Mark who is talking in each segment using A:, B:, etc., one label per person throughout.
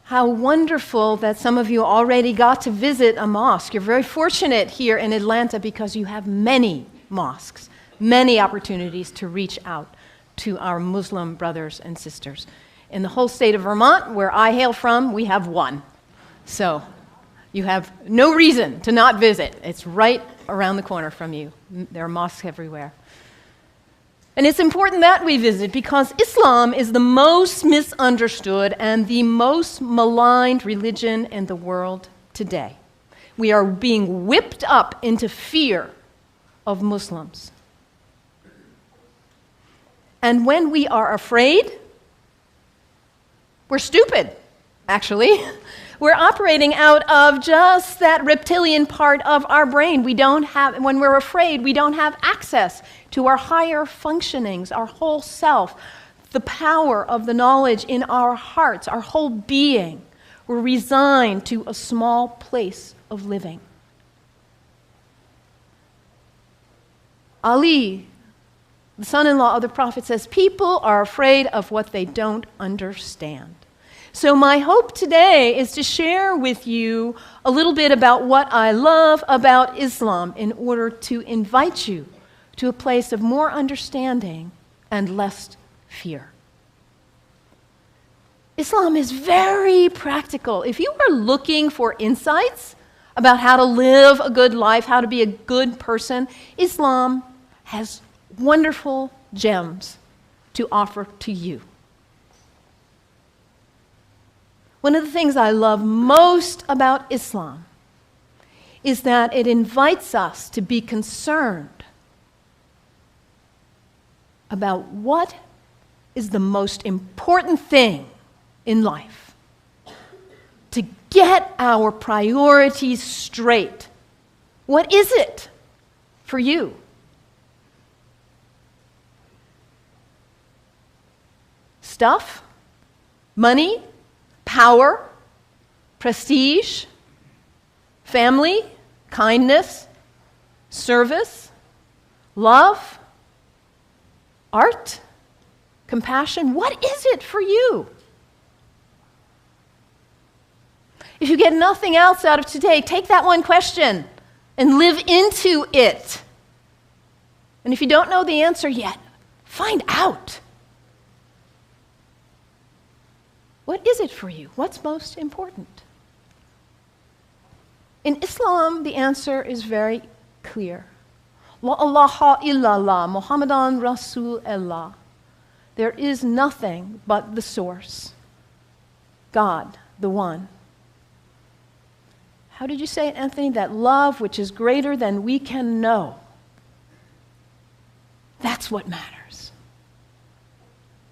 A: How wonderful that some of you already got to visit a mosque. You're very fortunate here in Atlanta because you have many mosques, many opportunities to reach out to our Muslim brothers and sisters. In the whole state of Vermont, where I hail from, we have one. So you have no reason to not visit. It's right around the corner from you. There are mosques everywhere. And it's important that we visit because Islam is the most misunderstood and the most maligned religion in the world today. We are being whipped up into fear of Muslims. And when we are afraid, we're stupid, actually. We're operating out of just that reptilian part of our brain. When we're afraid, we don't have access to our higher functionings, our whole self, the power of the knowledge in our hearts, our whole being. We're resigned to a small place of living. Ali, the son-in-law of the Prophet, says, people are afraid of what they don't understand. So my hope today is to share with you a little bit about what I love about Islam in order to invite you to a place of more understanding and less fear. Islam is very practical. If you are looking for insights about how to live a good life, how to be a good person, Islam has wonderful gems to offer to you. One of the things I love most about Islam is that it invites us to be concerned about what is the most important thing in life. To get our priorities straight. What is it for you? Stuff? Money? Power, prestige, family, kindness, service, love, art, compassion. What is it for you? If you get nothing else out of today, take that one question and live into it. And if you don't know the answer yet, find out. What is it for you? What's most important? In Islam, the answer is very clear. La ilaha illallah, Muhammadan Rasulullah. There is nothing but the source, God, the one. How did you say it, Anthony? That love which is greater than we can know. That's what matters.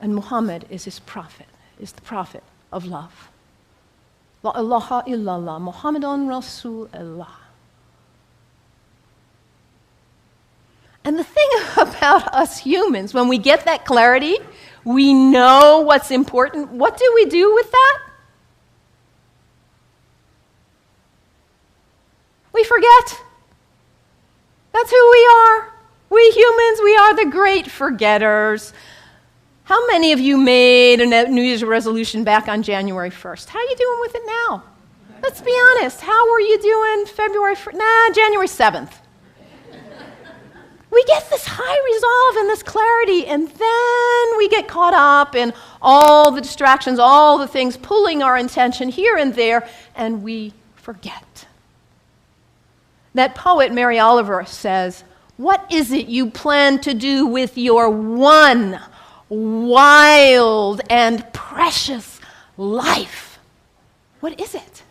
A: And Muhammad is his prophet. Is the prophet of love. La ilaha illallah, Muhammadan Rasulullah. And the thing about us humans, when we get that clarity, we know what's important. What do we do with that? We forget. That's who we are. We humans, we are the great forgetters. How many of you made a New Year's resolution back on January 1st? How are you doing with it now? Let's be honest. How were you doing February 1st? January 7th. We get this high resolve and this clarity, and then we get caught up in all the distractions, all the things pulling our attention here and there, and we forget. That poet, Mary Oliver, says, what is it you plan to do with your one wild and precious life? What is it?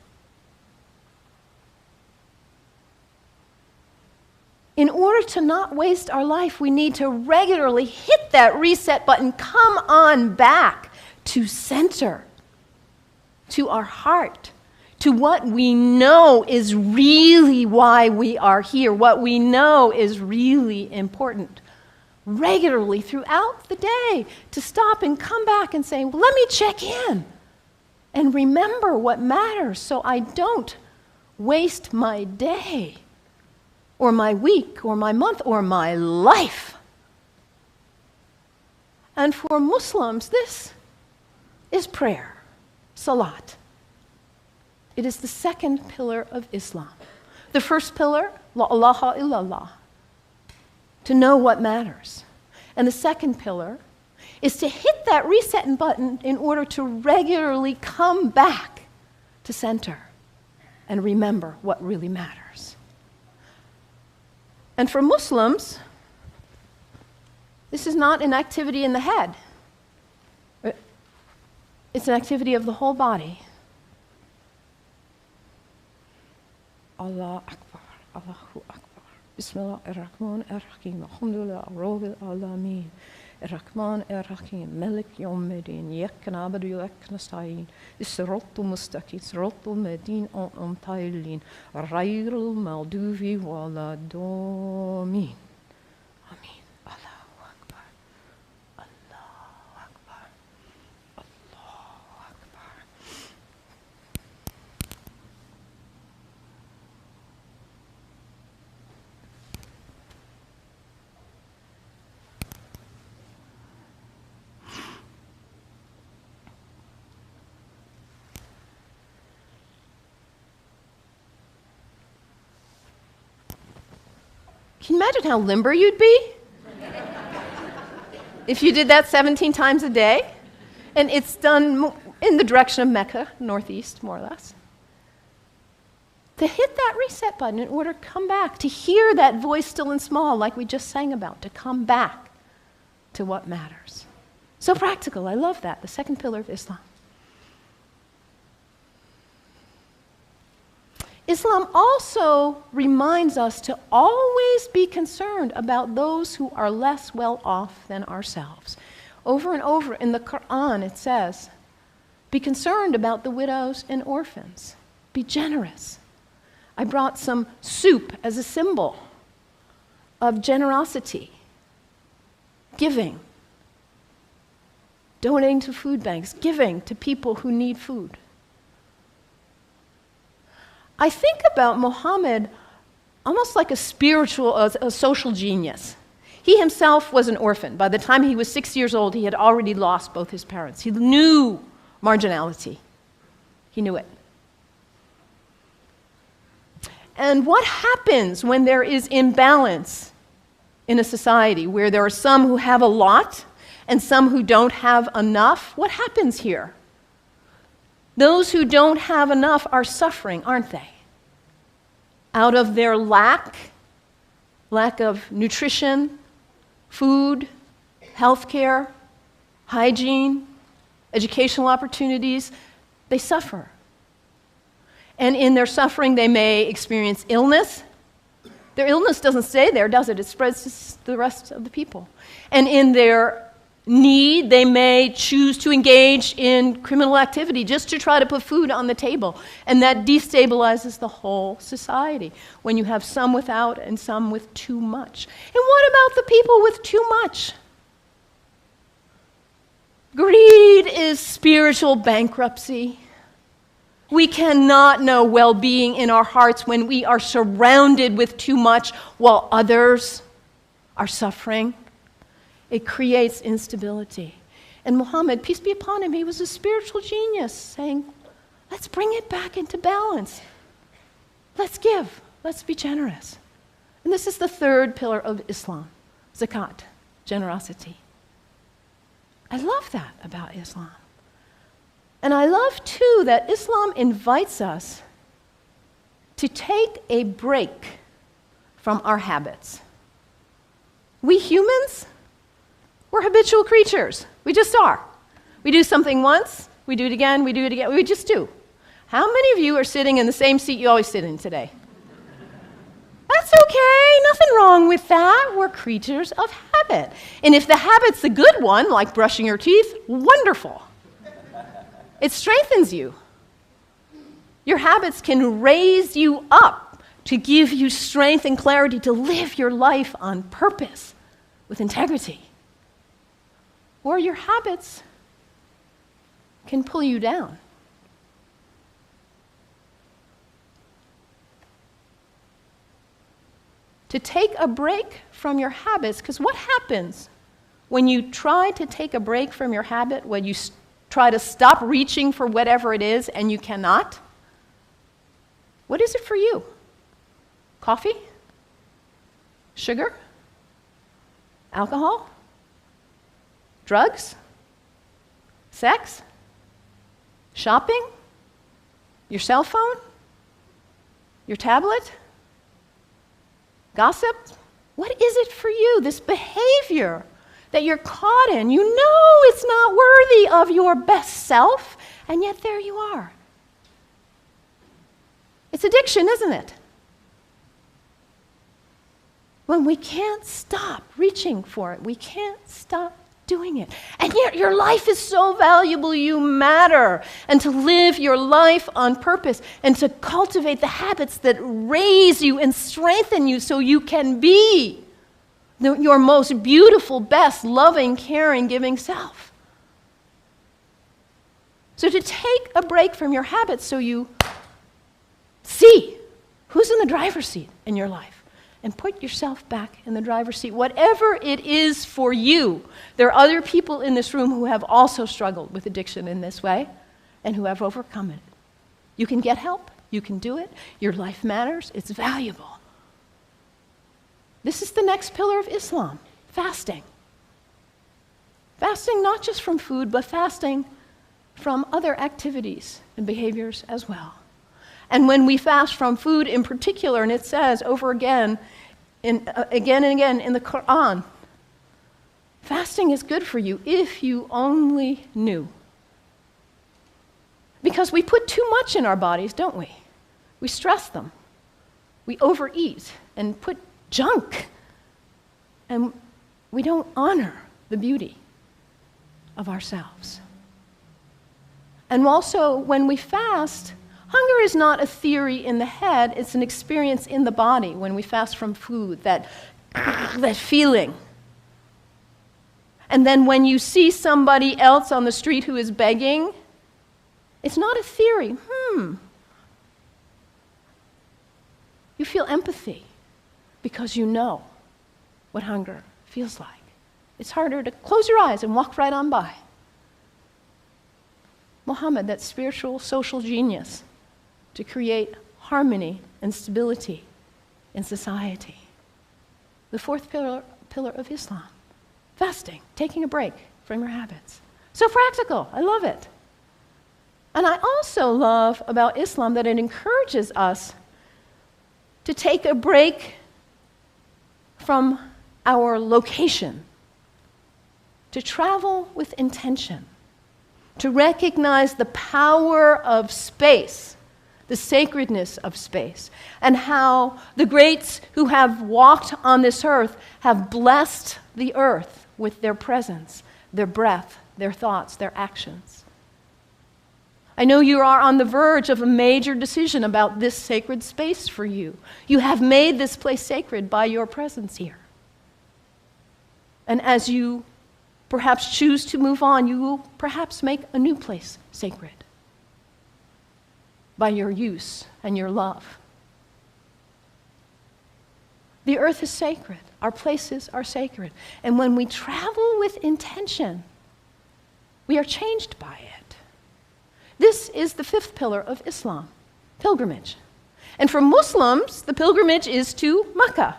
A: In order to not waste our life, we need to regularly hit that reset button, come on back to center, to our heart, to what we know is really why we are here, what we know is really important. Regularly throughout the day, to stop and come back and say, well, let me check in and remember what matters so I don't waste my day or my week or my month or my life. And for Muslims, this is prayer, salat. It is the second pillar of Islam. The first pillar, la ilaha illallah, to know what matters. And the second pillar is to hit that reset button in order to regularly come back to center and remember what really matters. And for Muslims, this is not an activity in the head. It's an activity of the whole body. Allah Akbar, Allahu Akbar. Bismillah ar-Rahman ar-Rahim. Alhamdulillah, Rabbil Alameen. Ar-Rahman ar-Rahim. Malik Yawmiddin. Iyyaka na'budu wa iyyaka nasta'in. As-siratal mustaqim. Siratal ladhina an'amta 'alayhim. Ghayril maghdubi waladdallin. Amin. Allahu Akbar. Allahu Akbar. Allahu Akbar. Can you imagine how limber you'd be if you did that 17 times a day? And it's done in the direction of Mecca, northeast, more or less. To hit that reset button in order to come back, to hear that voice still and small like we just sang about, to come back to what matters. So practical, I love that, the second pillar of Islam. Islam also reminds us to always be concerned about those who are less well off than ourselves. Over and over in the Quran it says, be concerned about the widows and orphans. Be generous. I brought some soup as a symbol of generosity, giving, donating to food banks, giving to people who need food. I think about Muhammad almost like a spiritual, a social genius. He himself was an orphan. By the time he was 6 years old, he had already lost both his parents. He knew marginality. He knew it. And what happens when there is imbalance in a society where there are some who have a lot and some who don't have enough? What happens here? Those who don't have enough are suffering, aren't they? Out of their lack of nutrition, food, healthcare, hygiene, educational opportunities, they suffer. And in their suffering, they may experience illness. Their illness doesn't stay there, does it? It spreads to the rest of the people. And in their need, they may choose to engage in criminal activity just to try to put food on the table. And that destabilizes the whole society when you have some without and some with too much. And what about the people with too much? Greed is spiritual bankruptcy. We cannot know well-being in our hearts when we are surrounded with too much while others are suffering. It creates instability. And Muhammad, peace be upon him, he was a spiritual genius, saying, let's bring it back into balance. Let's give. Let's be generous. And this is the third pillar of Islam, zakat, generosity. I love that about Islam. And I love, too, that Islam invites us to take a break from our habits. We humans, we're habitual creatures. We just are. We do something once, we do it again, we just do. How many of you are sitting in the same seat you always sit in today? That's okay, nothing wrong with that. We're creatures of habit. And if the habit's the good one, like brushing your teeth, wonderful. It strengthens you. Your habits can raise you up to give you strength and clarity to live your life on purpose with integrity. Or your habits can pull you down. To take a break from your habits, because what happens when you try to take a break from your habit, when you try to stop reaching for whatever it is and you cannot? What is it for you? Coffee? Sugar? Alcohol? Drugs? Sex? Shopping? Your cell phone? Your tablet? Gossip? What is it for you, this behavior that you're caught in? You know it's not worthy of your best self, and yet there you are. It's addiction, isn't it? When we can't stop reaching for it, we can't stop doing it. And yet your life is so valuable, you matter. And to live your life on purpose and to cultivate the habits that raise you and strengthen you so you can be your most beautiful, best, loving, caring, giving self. So to take a break from your habits so you see who's in the driver's seat in your life. And put yourself back in the driver's seat, whatever it is for you. There are other people in this room who have also struggled with addiction in this way and who have overcome it. You can get help. You can do it. Your life matters. It's valuable. This is the next pillar of Islam, fasting. Fasting not just from food, but fasting from other activities and behaviors as well. And when we fast from food in particular, and it says over again and again in the Quran, fasting is good for you if you only knew. Because we put too much in our bodies, don't we? We stress them. We overeat and put junk. And we don't honor the beauty of ourselves. And also, when we fast, hunger is not a theory in the head, it's an experience in the body when we fast from food, that feeling. And then when you see somebody else on the street who is begging, it's not a theory. You feel empathy because you know what hunger feels like. It's harder to close your eyes and walk right on by. Muhammad, that spiritual, social genius, to create harmony and stability in society. The fourth pillar of Islam, fasting, taking a break from your habits. So practical, I love it. And I also love about Islam that it encourages us to take a break from our location, to travel with intention, to recognize the power of space, the sacredness of space, and how the greats who have walked on this earth have blessed the earth with their presence, their breath, their thoughts, their actions. I know you are on the verge of a major decision about this sacred space for you. You have made this place sacred by your presence here. And as you perhaps choose to move on, you will perhaps make a new place sacred by your use and your love. The earth is sacred. Our places are sacred. And when we travel with intention, we are changed by it. This is the fifth pillar of Islam, pilgrimage. And for Muslims, the pilgrimage is to Mecca,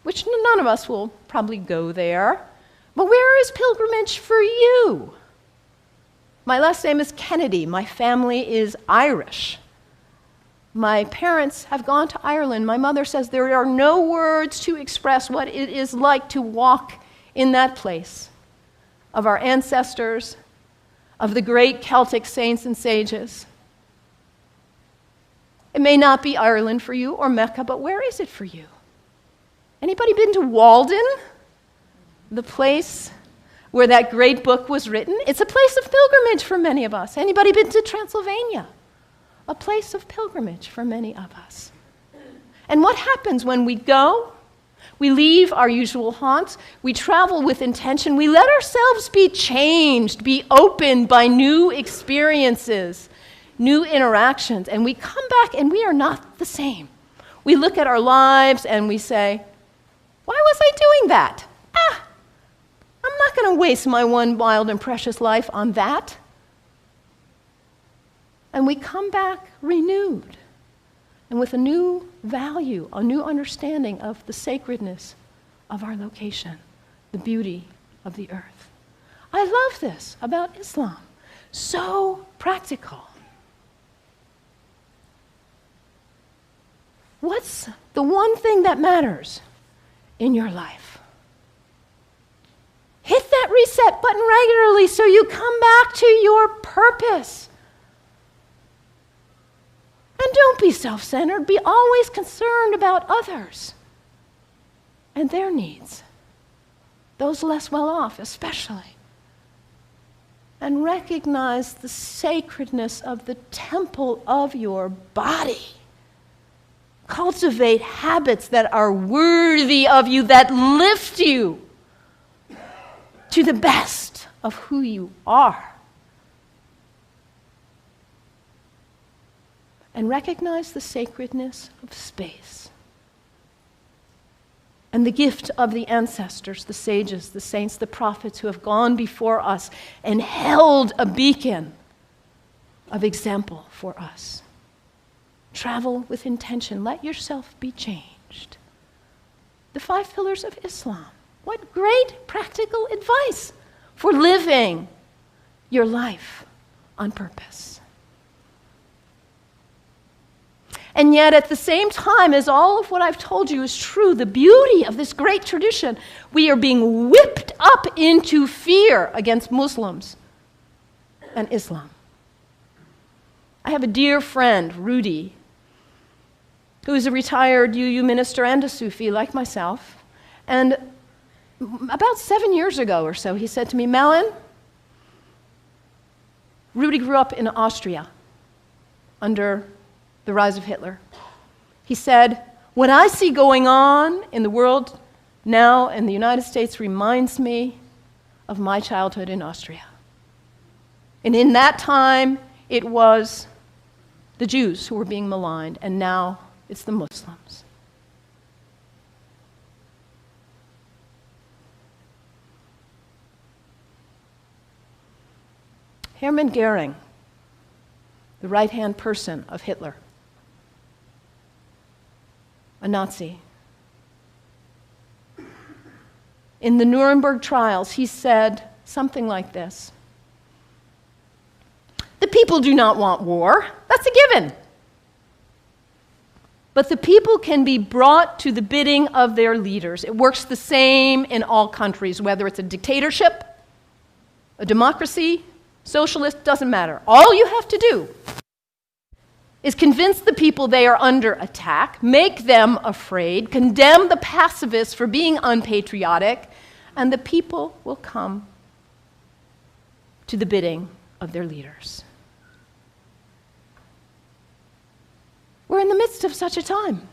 A: which none of us will probably go there. But where is pilgrimage for you? My last name is Kennedy. My family is Irish. My parents have gone to Ireland. My mother says there are no words to express what it is like to walk in that place of our ancestors, of the great Celtic saints and sages. It may not be Ireland for you or Mecca, but where is it for you? Anybody been to Walden, the place where that great book was written? It's a place of pilgrimage for many of us. Anybody been to Transylvania? A place of pilgrimage for many of us. And what happens when we go? We leave our usual haunts. We travel with intention. We let ourselves be changed, be opened by new experiences, new interactions. And we come back and we are not the same. We look at our lives and we say, why was I doing that? I'm not going to waste my one wild and precious life on that. And we come back renewed, and with a new value, a new understanding of the sacredness of our location, the beauty of the earth. I love this about Islam. So practical. What's the one thing that matters in your life? Hit that reset button regularly so you come back to your purpose. And don't be self-centered. Be always concerned about others and their needs, those less well off especially. And recognize the sacredness of the temple of your body. Cultivate habits that are worthy of you, that lift you to the best of who you are. And recognize the sacredness of space and the gift of the ancestors, the sages, the saints, the prophets who have gone before us and held a beacon of example for us. Travel with intention. Let yourself be changed. The 5 pillars of Islam. What great practical advice for living your life on purpose. And yet, at the same time as all of what I've told you is true, the beauty of this great tradition, we are being whipped up into fear against Muslims and Islam. I have a dear friend, Rudy, who is a retired UU minister and a Sufi like myself. And about 7 years ago or so, he said to me, Mallon, Rudy grew up in Austria under the rise of Hitler. He said, what I see going on in the world now in the United States reminds me of my childhood in Austria. And in that time, it was the Jews who were being maligned, and now it's the Muslims. Hermann Goering, the right-hand person of Hitler, a Nazi. In the Nuremberg trials, he said something like this: the people do not want war. That's a given. But the people can be brought to the bidding of their leaders. It works the same in all countries, whether it's a dictatorship, a democracy, socialist, doesn't matter. All you have to do is convince the people they are under attack, make them afraid, condemn the pacifists for being unpatriotic, and the people will come to the bidding of their leaders. We're in the midst of such a time.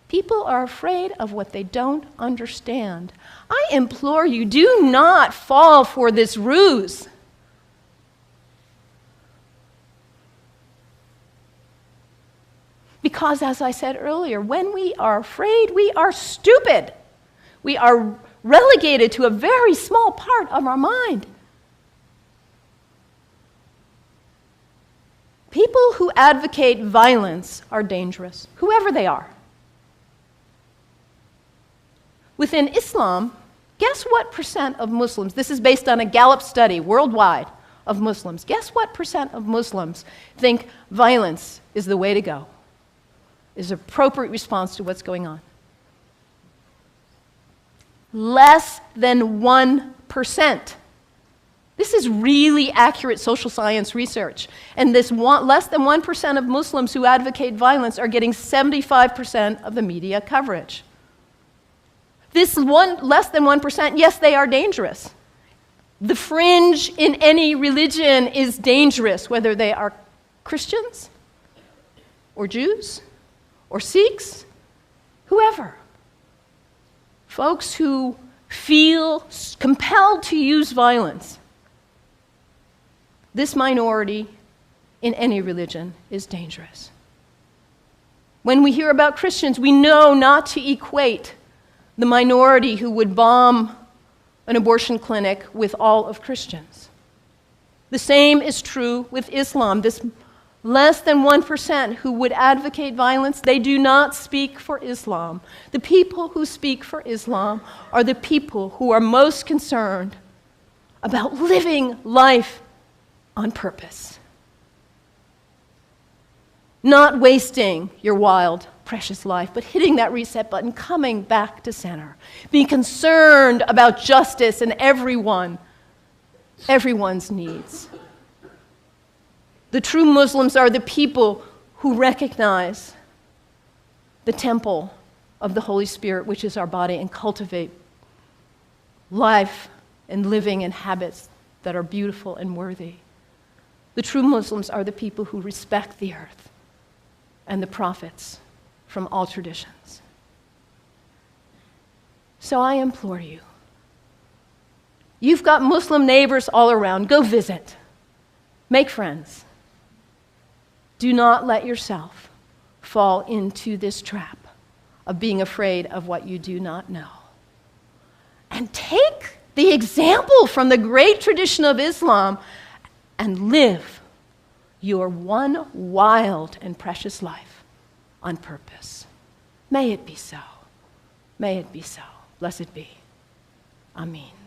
A: People are afraid of what they don't understand. I implore you, do not fall for this ruse. Because, as I said earlier, when we are afraid, we are stupid. We are relegated to a very small part of our mind. People who advocate violence are dangerous, whoever they are. Within Islam, guess what percent of Muslims, this is based on a Gallup study worldwide of Muslims, guess what percent of Muslims think violence is the way to go, is an appropriate response to what's going on? Less than 1%. This is really accurate social science research. And this less than 1% of Muslims who advocate violence are getting 75% of the media coverage. This less than 1%, yes, they are dangerous. The fringe in any religion is dangerous, whether they are Christians or Jews or Sikhs, whoever. Folks who feel compelled to use violence. This minority in any religion is dangerous. When we hear about Christians, we know not to equate the minority who would bomb an abortion clinic with all of Christians. The same is true with Islam. This Less than 1% who would advocate violence, they do not speak for Islam. The people who speak for Islam are the people who are most concerned about living life on purpose. Not wasting your wild, precious life, but hitting that reset button, coming back to center. Being concerned about justice and everyone's needs. The true Muslims are the people who recognize the temple of the Holy Spirit, which is our body, and cultivate life and living and habits that are beautiful and worthy. The true Muslims are the people who respect the earth and the prophets from all traditions. So I implore you, you've got Muslim neighbors all around. Go visit. Make friends. Do not let yourself fall into this trap of being afraid of what you do not know. And take the example from the great tradition of Islam and live your one wild and precious life on purpose. May it be so. May it be so. Blessed be. Amen.